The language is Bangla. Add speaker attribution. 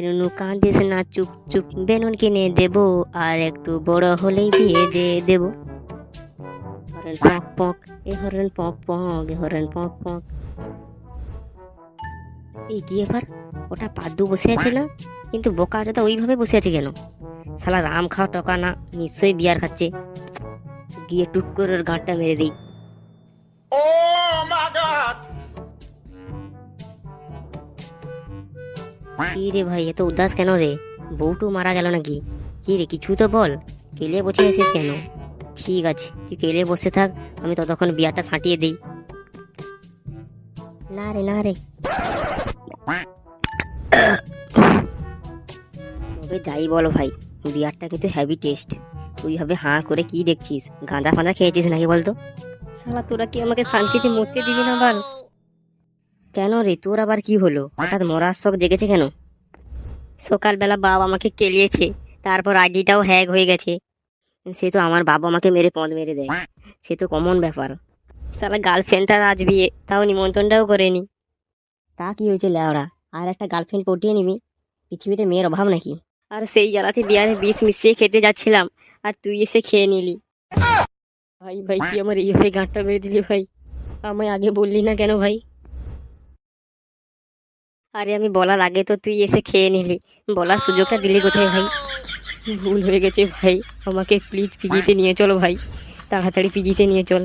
Speaker 1: নুনু কাঁদিস না, চুপ চুপ বেলুন কিনে দেবো, আর একটু বড় হলেই বিয়ে দিয়ে দেবো। হরেন পক পক, এ হরেন পক পক, এ হরেন পক পক। এই কি এবার? ওটা পাদ্দু বসে আছে না? কিন্তু বোকা চোদা ওইভাবে বসে আছে কেন? শালা রাম খাওয়া টকা না, নিশ্চয়ই বিয়ার খাচ্ছে। গিয়ে টুক করে ওর গাঁটটা মেরে দিই। কি রে ভাই, এত উদাস কেন রে? বউটু মারা গেল নাকি? কি রে, কিছু তো বল। কেলে বসে আছিস কেন? ঠিক আছে, তুই কেলে বসে থাক, আমি ততক্ষণ বিয়ারটা ছাঁটিয়ে দিই। না রে না রে, তবে যাই বলো ভাই, বিয়ারটা কিন্তু হেভি টেস্ট। ওইভাবে হাঁ করে কি দেখছিস? গাঁজা ফাঁজা খেয়েছিস নাকি বলতো? শালা তোরা কি আমাকে শান্তিতে মরতে দিবি না বল? কেন রে, তোর আবার কি হলো? হঠাৎ মরার শখ জেগেছে কেন? সকালবেলা বাবা আমাকে কেলিয়েছে, তারপর আইডিটাও হ্যাক হয়ে গেছে। সে তো আমার বাবা আমাকে মেরে পদ মেরে দেয়, সে তো কমন ব্যাপার। শালা গার্লফ্রেন্ডটার আজ বিয়ে, তাও নিমন্ত্রণটাও করেনি। তা কি হয়েছে লেওড়া, আর একটা গার্লফ্রেন্ড পটিয়ে নিবি? পৃথিবীতে মেয়ের অভাব নাকি? আর সেই জ্বালাতে বিয়ারে বিষ মিশিয়ে খেতে যাচ্ছিলাম, আর তুই এসে খেয়ে নিলি। ভাই ভাই, তুই আমার এইভাবে গাঁটটা মেরে দিলি ভাই, আমায় আগে বললি না কেন ভাই? আরে আমি বলার আগে তো তুই এসে খেয়ে নিলি, বলার সুযোগটা দিলি কোথায় ভাই? ভুল হয়ে গেছে ভাই, আমাকে প্লিজ পিজিতে নিয়ে চলো ভাই, তাড়াতাড়ি পিজিতে নিয়ে চল।